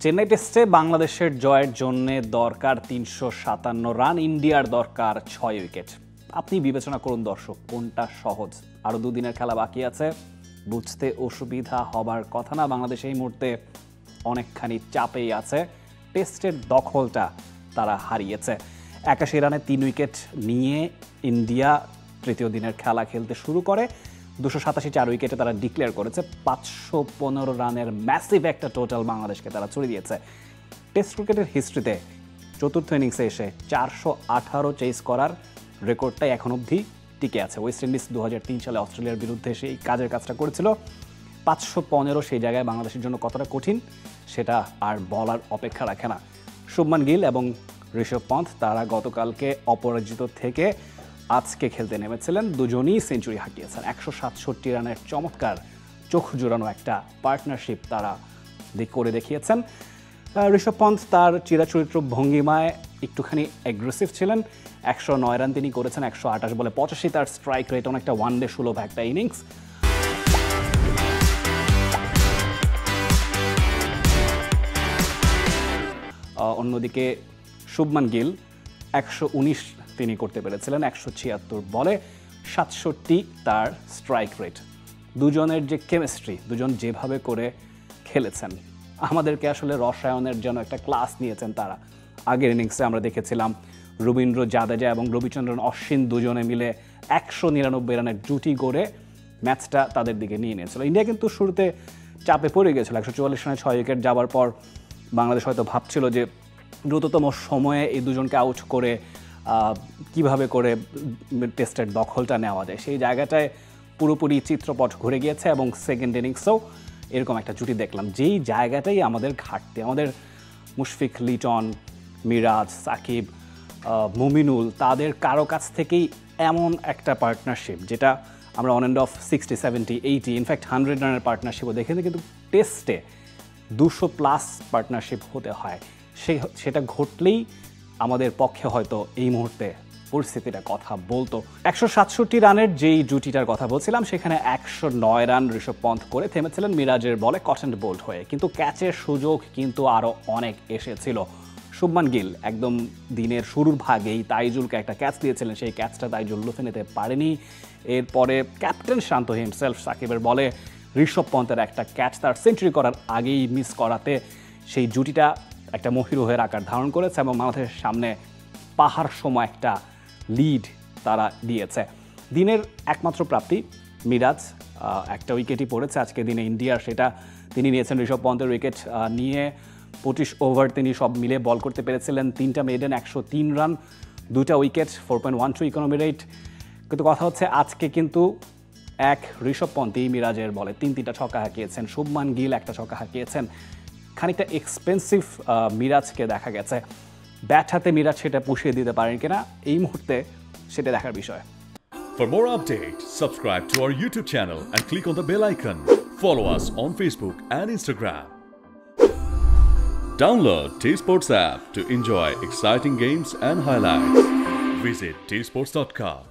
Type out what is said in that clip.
চেন্নাই টেস্টে বাংলাদেশের জয়ের জন্য দরকার ৩৫৭ রান, ইন্ডিয়ার দরকার ৬ উইকেট। আপনি বিবেচনা করুন দর্শক, কোনটা সহজ? আরও দুদিনের খেলা বাকি আছে, বুঝতে অসুবিধা হবার কথা না। বাংলাদেশ এই মুহূর্তে অনেকখানি চাপেই আছে, টেস্টের দখলটা তারা হারিয়েছে। ৮১ রানে ৩ উইকেট নিয়ে ইন্ডিয়া তৃতীয় দিনের খেলা খেলতে শুরু করে। ২৮৭ 4 উইকেটে তারা ডিক্লেয়ার করেছে। ৫১৫ রানের ম্যাসিভ একটা টোটাল বাংলাদেশকে তারা ছড়িয়ে দিয়েছে। টেস্ট ক্রিকেটের হিস্ট্রিতে চতুর্থ ইনিংসে এসে ৪১৮ চেস করার রেকর্ডটাই এখন অবধি টিকে আছে। ওয়েস্ট ইন্ডিজ ২০০৩ সালে অস্ট্রেলিয়ার বিরুদ্ধে সেই কাজটা করেছিল। ৫১৫ সেই জায়গায় বাংলাদেশের জন্য কতটা কঠিন সেটা আর বলার অপেক্ষা রাখে না। শুভমান গিল এবং ঋষভ পন্থ তারা গতকালকে অপরাজিত থেকে আজকে খেলতে নেমেছিলেন, দুজনই সেঞ্চুরি হাঁকিয়েছেন। ১৬৭ রানের চমৎকার চোখ জোড়ানো একটা পার্টনারশিপ তারা করে দেখিয়েছেন। ঋষভ পন্থ তার চিরাচরিত্র ভঙ্গিমায় একটুখানি অ্যাগ্রেসিভ ছিলেন। ১০৯ রান তিনি করেছেন, ১২৮ বলে ৮৫ তার স্ট্রাইক রেট, অনেকটা ওয়ানডে সুলভ একটা ইনিংস। অন্যদিকে শুভমান গিল ১১৯ তিনি করতে পেরেছিলেন ১৭৬ বলে, ৬৭ তার স্ট্রাইক রেট। দুজনের যে কেমিস্ট্রি, দুজন যেভাবে করে খেলেছেন, আমাদেরকে আসলে রসায়নের যেন একটা ক্লাস নিয়েছেন তারা। আগের ইনিংসে আমরা দেখেছিলাম রবীন্দ্র জাদেজা এবং রবিচন্দ্রন অশ্বিন দুজনে মিলে ১৯৯ রানের জুটি গড়ে ম্যাচটা তাদের দিকে নিয়ে নিয়েছিল। ইন্ডিয়া কিন্তু শুরুতে চাপে পড়ে গিয়েছিল। ১৪৪ রানে ৬ উইকেট যাবার পর বাংলাদেশ হয়তো ভাবছিল যে দ্রুততম সময়ে এই দুজনকে আউট করে কিভাবে করে টেস্টের দখলটা নেওয়া যায়, সেই জায়গাটায় পুরোপুরি চিত্রপট ঘুরে গিয়েছে। এবং সেকেন্ড ইনিংসেও এরকম একটা জুটি দেখলাম, যেই জায়গাটাই আমাদের ঘাটতি। আমাদের মুশফিক, লিটন, মিরাজ, সাকিব, মুমিনুল, তাদের কারো কাছ থেকেই এমন একটা পার্টনারশিপ যেটা আমরা অন এন্ড অফ 60, 70, 80, ইনফ্যাক্ট 100 রানের পার্টনারশিপও দেখেছি, কিন্তু টেস্টে 200+ পার্টনারশিপ হতে হয়। সেটা ঘটলেই আমাদের পক্ষে হয়তো এই মুহূর্তে পরিস্থিতিটা কথা বলতো। ১৬৭ রানের যেই জুটিটার কথা বলছিলাম, সেখানে ১০৯ রান ঋষভ পন্থ করে থেমেছিলেন মিরাজের বলে কট অ্যান্ড বোল্ড হয়ে, কিন্তু ক্যাচের সুযোগ কিন্তু আরও অনেক এসেছিল। শুভমান গিল একদম দিনের শুরুর ভাগেই তাইজুলকে একটা ক্যাচ দিয়েছিলেন, সেই ক্যাচটা তাইজুল লুফে নিতে পারেনি। এরপরে ক্যাপ্টেন শান্ত হিমসেলফ সাকিবের বলে ঋষভ পন্থের একটা ক্যাচ তার সেঞ্চুরি করার আগেই মিস করাতে সেই জুটিটা একটা মহিরু হয়ে আকার ধারণ করেছে এবং বাংলাদেশের সামনে পাহাড় সময় একটা লিড তারা দিয়েছে। দিনের একমাত্র প্রাপ্তি মিরাজ, একটা উইকেটই পড়েছে আজকে দিনে ইন্ডিয়ার, সেটা তিনি নিয়েছেন। ঋষভ পন্থের উইকেট নিয়ে ২৫ ওভার তিনি সব মিলে বল করতে পেরেছিলেন, 3টা মেডেন, ১০৩ রান, 2টা উইকেট, 4.12 ইকোনমি রেট। কিন্তু কথা হচ্ছে আজকে কিন্তু ঋষভ পন্থই মিরাজের বলে 3টা ছক্কা হাঁকিয়েছেন, শুভমান গিল একটা ছক্কা হাঁকিয়েছেন। খানিকটা এক্সপেন্সিভ মিরাজকে দেখা গেছে। ব্যাট হাতে মিরাজ সেটা পুষিয়ে দিতে পারেন কিনা এই মুহূর্তে সেটা দেখার বিষয়। For more updates, subscribe to our YouTube channel and click on the bell icon. Follow us on Facebook and Instagram. Download T-Sports app to enjoy exciting games and highlights. Visit tsports.com.